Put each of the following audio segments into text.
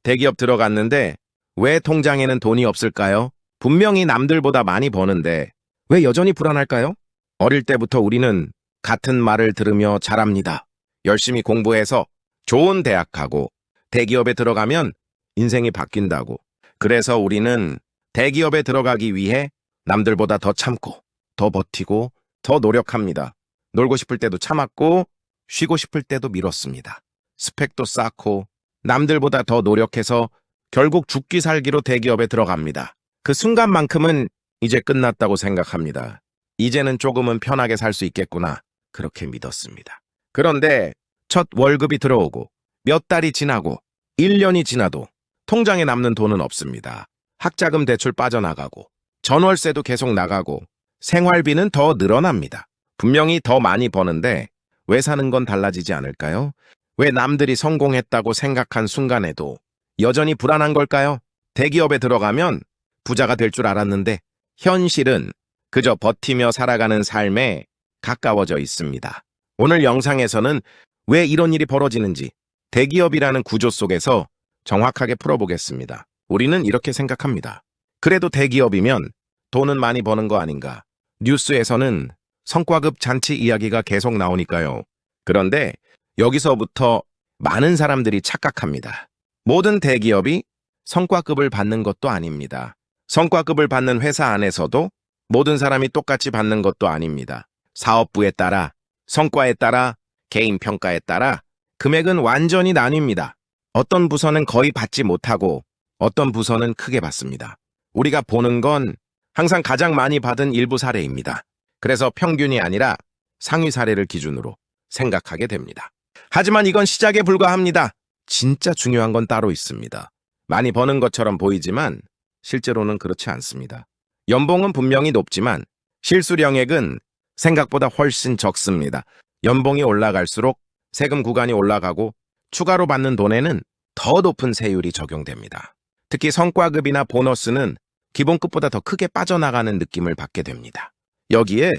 대기업 들어갔는데 왜 통장에는 돈이 없을까요? 분명히 남들보다 많이 버는데 왜 여전히 불안할까요? 어릴 때부터 우리는 같은 말을 들으며 자랍니다. 열심히 공부해서 좋은 대학 가고 대기업에 들어가면 인생이 바뀐다고. 그래서 우리는 대기업에 들어가기 위해 남들보다 더 참고, 더 버티고, 더 노력합니다. 놀고 싶을 때도 참았고, 쉬고 싶을 때도 미뤘습니다. 스펙도 쌓고, 남들보다 더 노력해서 결국 죽기 살기로 대기업에 들어갑니다. 그 순간만큼은 이제 끝났다고 생각합니다. 이제는 조금은 편하게 살 수 있겠구나. 그렇게 믿었습니다. 그런데 첫 월급이 들어오고 몇 달이 지나고 1년이 지나도 통장에 남는 돈은 없습니다. 학자금 대출 빠져나가고 전월세도 계속 나가고 생활비는 더 늘어납니다. 분명히 더 많이 버는데 왜 사는 건 달라지지 않을까요? 왜 남들이 성공했다고 생각한 순간에도 여전히 불안한 걸까요? 대기업에 들어가면 부자가 될 줄 알았는데 현실은 그저 버티며 살아가는 삶에 가까워져 있습니다. 오늘 영상에서는 왜 이런 일이 벌어지는지 대기업이라는 구조 속에서 정확하게 풀어보겠습니다. 우리는 이렇게 생각합니다. 그래도 대기업이면 돈은 많이 버는 거 아닌가? 뉴스에서는 성과급 잔치 이야기가 계속 나오니까요. 그런데 여기서부터 많은 사람들이 착각합니다. 모든 대기업이 성과급을 받는 것도 아닙니다. 성과급을 받는 회사 안에서도 모든 사람이 똑같이 받는 것도 아닙니다. 사업부에 따라, 성과에 따라, 개인 평가에 따라 금액은 완전히 나뉩니다. 어떤 부서는 거의 받지 못하고 어떤 부서는 크게 받습니다. 우리가 보는 건 항상 가장 많이 받은 일부 사례입니다. 그래서 평균이 아니라 상위 사례를 기준으로 생각하게 됩니다. 하지만 이건 시작에 불과합니다. 진짜 중요한 건 따로 있습니다. 많이 버는 것처럼 보이지만 실제로는 그렇지 않습니다. 연봉은 분명히 높지만 실수령액은 생각보다 훨씬 적습니다. 연봉이 올라갈수록 세금 구간이 올라가고 추가로 받는 돈에는 더 높은 세율이 적용됩니다. 특히 성과급이나 보너스는 기본급보다 더 크게 빠져나가는 느낌을 받게 됩니다. 여기에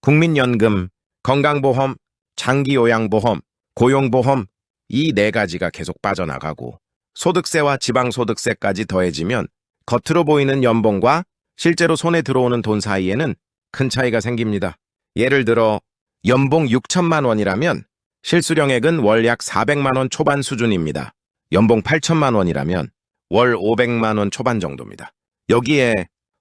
국민연금, 건강보험, 장기요양보험, 고용보험 이 네 가지가 계속 빠져나가고 소득세와 지방소득세까지 더해지면 겉으로 보이는 연봉과 실제로 손에 들어오는 돈 사이에는 큰 차이가 생깁니다. 예를 들어 연봉 6천만 원이라면 실수령액은 월 약 400만 원 초반 수준입니다. 연봉 8천만 원이라면 월 500만 원 초반 정도입니다. 여기에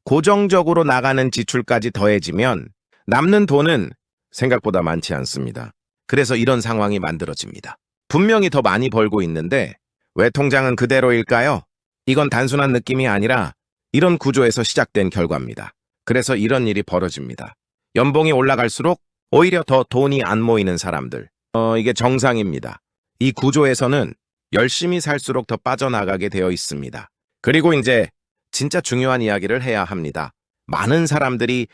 고정적으로 나가는 지출까지 더해지면 남는 돈은 생각보다 많지 않습니다. 그래서 이런 상황이 만들어집니다. 분명히 더 많이 벌고 있는데 왜 통장은 그대로일까요? 이건 단순한 느낌이 아니라 이런 구조에서 시작된 결과입니다. 그래서 이런 일이 벌어집니다. 연봉이 올라갈수록 오히려 더 돈이 안 모이는 사람들. 이게 정상입니다. 이 구조에서는 열심히 살수록 더 빠져나가게 되어 있습니다. 그리고 이제 진짜 중요한 이야기를 해야 합니다. 많은 사람들이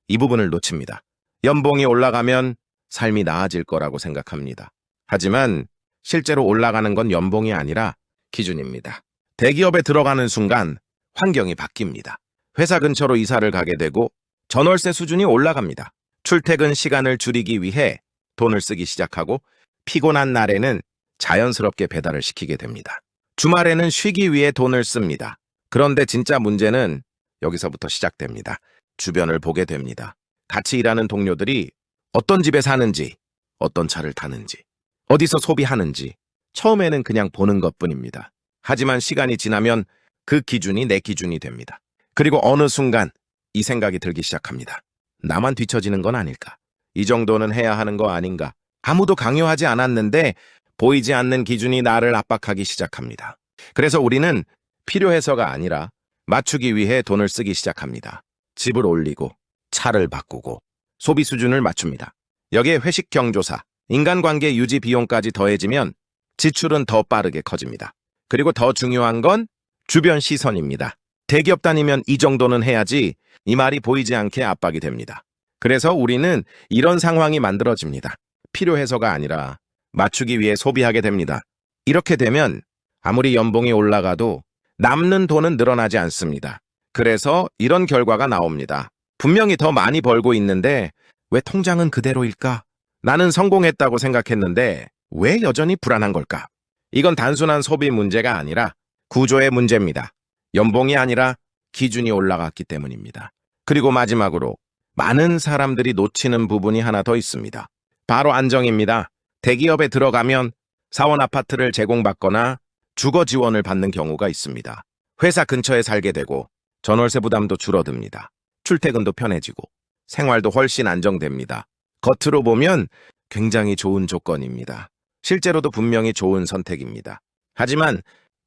이 부분을 놓칩니다. 연봉이 올라가면 삶이 나아질 거라고 생각합니다. 하지만 실제로 올라가는 건 연봉이 아니라 기준입니다. 대기업에 들어가는 순간 환경이 바뀝니다. 회사 근처로 이사를 가게 되고 전월세 수준이 올라갑니다. 출퇴근 시간을 줄이기 위해 돈을 쓰기 시작하고 피곤한 날에는 자연스럽게 배달을 시키게 됩니다. 주말에는 쉬기 위해 돈을 씁니다. 그런데 진짜 문제는 여기서부터 시작됩니다. 주변을 보게 됩니다. 같이 일하는 동료들이 어떤 집에 사는지, 어떤 차를 타는지, 어디서 소비하는지 처음에는 그냥 보는 것뿐입니다. 하지만 시간이 지나면 그 기준이 내 기준이 됩니다. 그리고 어느 순간 이 생각이 들기 시작합니다. 나만 뒤처지는 건 아닐까? 이 정도는 해야 하는 거 아닌가? 아무도 강요하지 않았는데 보이지 않는 기준이 나를 압박하기 시작합니다. 그래서 우리는 필요해서가 아니라 맞추기 위해 돈을 쓰기 시작합니다. 집을 올리고 차를 바꾸고 소비 수준을 맞춥니다. 여기에 회식 경조사, 인간관계 유지 비용까지 더해지면 지출은 더 빠르게 커집니다. 그리고 더 중요한 건 주변 시선입니다. 대기업 다니면 이 정도는 해야지 이 말이 보이지 않게 압박이 됩니다. 그래서 우리는 이런 상황이 만들어집니다. 필요해서가 아니라 맞추기 위해 소비하게 됩니다. 이렇게 되면 아무리 연봉이 올라가도 남는 돈은 늘어나지 않습니다. 그래서 이런 결과가 나옵니다. 분명히 더 많이 벌고 있는데 왜 통장은 그대로일까? 나는 성공했다고 생각했는데 왜 여전히 불안한 걸까? 이건 단순한 소비 문제가 아니라 구조의 문제입니다. 연봉이 아니라 기준이 올라갔기 때문입니다. 그리고 마지막으로 많은 사람들이 놓치는 부분이 하나 더 있습니다. 바로 안정입니다. 대기업에 들어가면 사원 아파트를 제공받거나 주거 지원을 받는 경우가 있습니다. 회사 근처에 살게 되고 전월세 부담도 줄어듭니다. 출퇴근도 편해지고 생활도 훨씬 안정됩니다. 겉으로 보면 굉장히 좋은 조건입니다. 실제로도 분명히 좋은 선택입니다. 하지만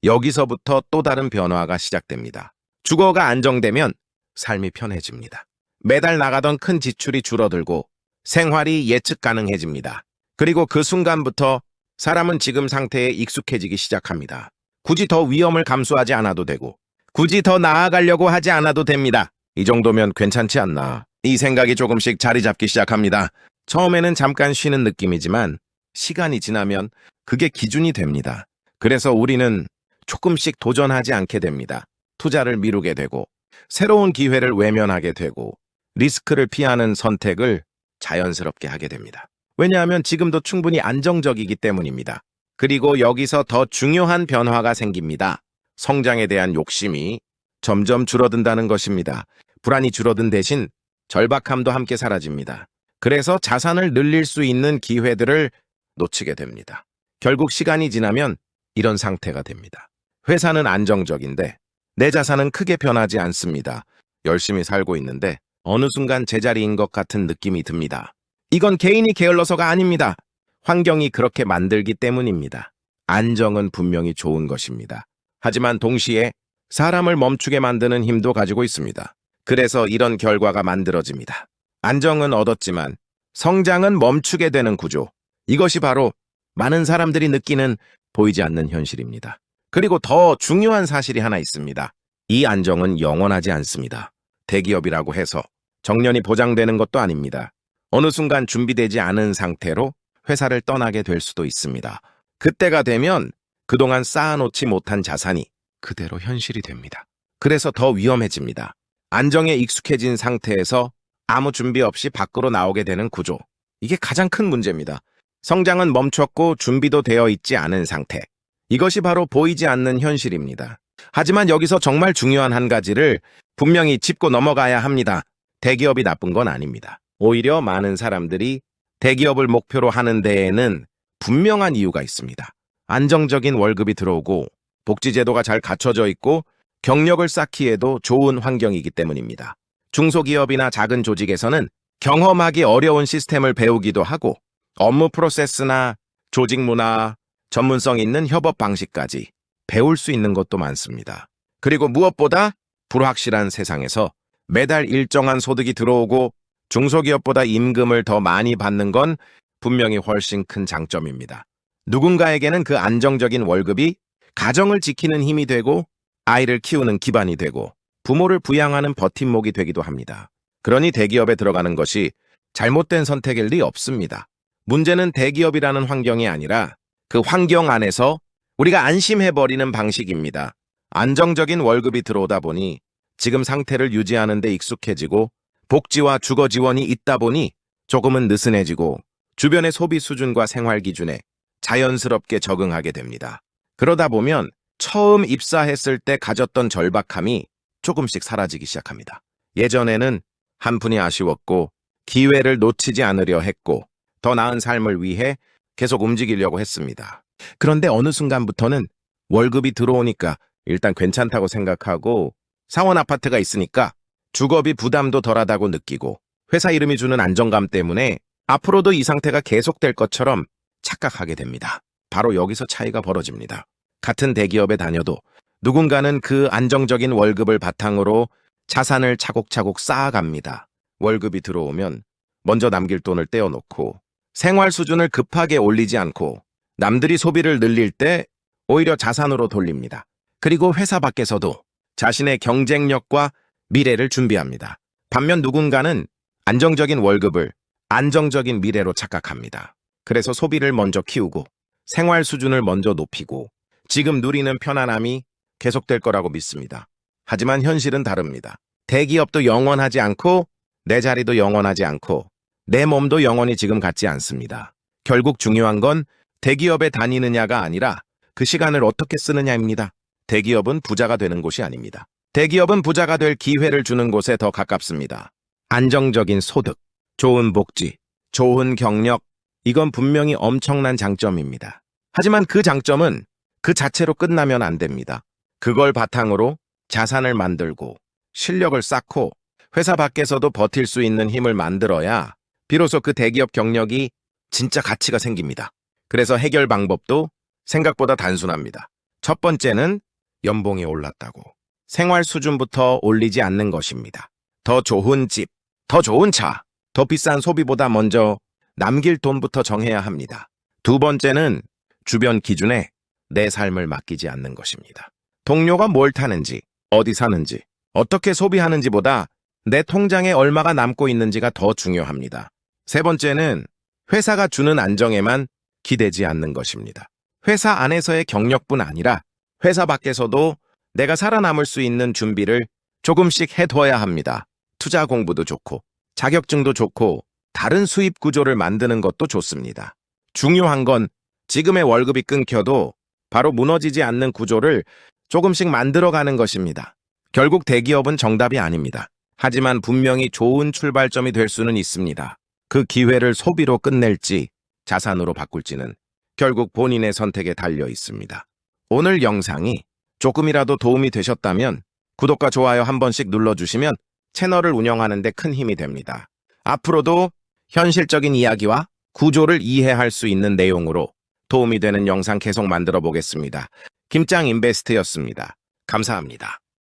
여기서부터 또 다른 변화가 시작됩니다. 주거가 안정되면 삶이 편해집니다. 매달 나가던 큰 지출이 줄어들고 생활이 예측 가능해집니다. 그리고 그 순간부터 사람은 지금 상태에 익숙해지기 시작합니다. 굳이 더 위험을 감수하지 않아도 되고 굳이 더 나아가려고 하지 않아도 됩니다. 이 정도면 괜찮지 않나. 이 생각이 조금씩 자리 잡기 시작합니다. 처음에는 잠깐 쉬는 느낌이지만 시간이 지나면 그게 기준이 됩니다. 그래서 우리는 조금씩 도전하지 않게 됩니다. 투자를 미루게 되고 새로운 기회를 외면하게 되고 리스크를 피하는 선택을 자연스럽게 하게 됩니다. 왜냐하면 지금도 충분히 안정적이기 때문입니다. 그리고 여기서 더 중요한 변화가 생깁니다. 성장에 대한 욕심이 점점 줄어든다는 것입니다. 불안이 줄어든 대신 절박함도 함께 사라집니다. 그래서 자산을 늘릴 수 있는 기회들을 놓치게 됩니다. 결국 시간이 지나면 이런 상태가 됩니다. 회사는 안정적인데 내 자산은 크게 변하지 않습니다. 열심히 살고 있는데 어느 순간 제자리인 것 같은 느낌이 듭니다. 이건 개인이 게을러서가 아닙니다. 환경이 그렇게 만들기 때문입니다. 안정은 분명히 좋은 것입니다. 하지만 동시에 사람을 멈추게 만드는 힘도 가지고 있습니다. 그래서 이런 결과가 만들어집니다. 안정은 얻었지만 성장은 멈추게 되는 구조. 이것이 바로 많은 사람들이 느끼는 보이지 않는 현실입니다. 그리고 더 중요한 사실이 하나 있습니다. 이 안정은 영원하지 않습니다. 대기업이라고 해서 정년이 보장되는 것도 아닙니다. 어느 순간 준비되지 않은 상태로 회사를 떠나게 될 수도 있습니다. 그때가 되면 그동안 쌓아놓지 못한 자산이 그대로 현실이 됩니다. 그래서 더 위험해집니다. 안정에 익숙해진 상태에서 아무 준비 없이 밖으로 나오게 되는 구조. 이게 가장 큰 문제입니다. 성장은 멈췄고 준비도 되어 있지 않은 상태. 이것이 바로 보이지 않는 현실입니다. 하지만 여기서 정말 중요한 한 가지를 분명히 짚고 넘어가야 합니다. 대기업이 나쁜 건 아닙니다. 오히려 많은 사람들이 대기업을 목표로 하는 데에는 분명한 이유가 있습니다. 안정적인 월급이 들어오고 복지제도가 잘 갖춰져 있고 경력을 쌓기에도 좋은 환경이기 때문입니다. 중소기업이나 작은 조직에서는 경험하기 어려운 시스템을 배우기도 하고 업무 프로세스나 조직 문화, 전문성 있는 협업 방식까지 배울 수 있는 것도 많습니다. 그리고 무엇보다 불확실한 세상에서 매달 일정한 소득이 들어오고 중소기업보다 임금을 더 많이 받는 건 분명히 훨씬 큰 장점입니다. 누군가에게는 그 안정적인 월급이 가정을 지키는 힘이 되고 아이를 키우는 기반이 되고 부모를 부양하는 버팀목이 되기도 합니다. 그러니 대기업에 들어가는 것이 잘못된 선택일 리 없습니다. 문제는 대기업이라는 환경이 아니라 그 환경 안에서 우리가 안심해버리는 방식입니다. 안정적인 월급이 들어오다 보니 지금 상태를 유지하는 데 익숙해지고 복지와 주거 지원이 있다 보니 조금은 느슨해지고 주변의 소비 수준과 생활 기준에 자연스럽게 적응하게 됩니다. 그러다 보면 처음 입사했을 때 가졌던 절박함이 조금씩 사라지기 시작합니다. 예전에는 한 푼이 아쉬웠고 기회를 놓치지 않으려 했고 더 나은 삶을 위해 계속 움직이려고 했습니다. 그런데 어느 순간부터는 월급이 들어오니까 일단 괜찮다고 생각하고 사원 아파트가 있으니까 주거비 부담도 덜하다고 느끼고 회사 이름이 주는 안정감 때문에 앞으로도 이 상태가 계속될 것처럼 착각하게 됩니다. 바로 여기서 차이가 벌어집니다. 같은 대기업에 다녀도 누군가는 그 안정적인 월급을 바탕으로 자산을 차곡차곡 쌓아갑니다. 월급이 들어오면 먼저 남길 돈을 떼어놓고 생활 수준을 급하게 올리지 않고 남들이 소비를 늘릴 때 오히려 자산으로 돌립니다. 그리고 회사 밖에서도 자신의 경쟁력과 미래를 준비합니다. 반면 누군가는 안정적인 월급을 안정적인 미래로 착각합니다. 그래서 소비를 먼저 키우고 생활 수준을 먼저 높이고 지금 누리는 편안함이 계속될 거라고 믿습니다. 하지만 현실은 다릅니다. 대기업도 영원하지 않고 내 자리도 영원하지 않고 내 몸도 영원히 지금 같지 않습니다. 결국 중요한 건 대기업에 다니느냐가 아니라 그 시간을 어떻게 쓰느냐입니다. 대기업은 부자가 되는 곳이 아닙니다. 대기업은 부자가 될 기회를 주는 곳에 더 가깝습니다. 안정적인 소득, 좋은 복지, 좋은 경력, 이건 분명히 엄청난 장점입니다. 하지만 그 장점은 그 자체로 끝나면 안 됩니다. 그걸 바탕으로 자산을 만들고 실력을 쌓고 회사 밖에서도 버틸 수 있는 힘을 만들어야 비로소 그 대기업 경력이 진짜 가치가 생깁니다. 그래서 해결 방법도 생각보다 단순합니다. 첫 번째는 연봉이 올랐다고 생활 수준부터 올리지 않는 것입니다. 더 좋은 집, 더 좋은 차, 더 비싼 소비보다 먼저 남길 돈부터 정해야 합니다. 두 번째는 주변 기준에 내 삶을 맡기지 않는 것입니다. 동료가 뭘 타는지, 어디 사는지, 어떻게 소비하는지보다 내 통장에 얼마가 남고 있는지가 더 중요합니다. 세 번째는 회사가 주는 안정에만 기대지 않는 것입니다. 회사 안에서의 경력뿐 아니라 회사 밖에서도 내가 살아남을 수 있는 준비를 조금씩 해둬야 합니다. 투자 공부도 좋고, 자격증도 좋고, 다른 수입 구조를 만드는 것도 좋습니다. 중요한 건 지금의 월급이 끊겨도 바로 무너지지 않는 구조를 조금씩 만들어가는 것입니다. 결국 대기업은 정답이 아닙니다. 하지만 분명히 좋은 출발점이 될 수는 있습니다. 그 기회를 소비로 끝낼지 자산으로 바꿀지는 결국 본인의 선택에 달려 있습니다. 오늘 영상이 조금이라도 도움이 되셨다면 구독과 좋아요 한 번씩 눌러주시면 채널을 운영하는 데 큰 힘이 됩니다. 앞으로도 현실적인 이야기와 구조를 이해할 수 있는 내용으로 도움이 되는 영상 계속 만들어 보겠습니다. 김짱 인베스트였습니다. 감사합니다.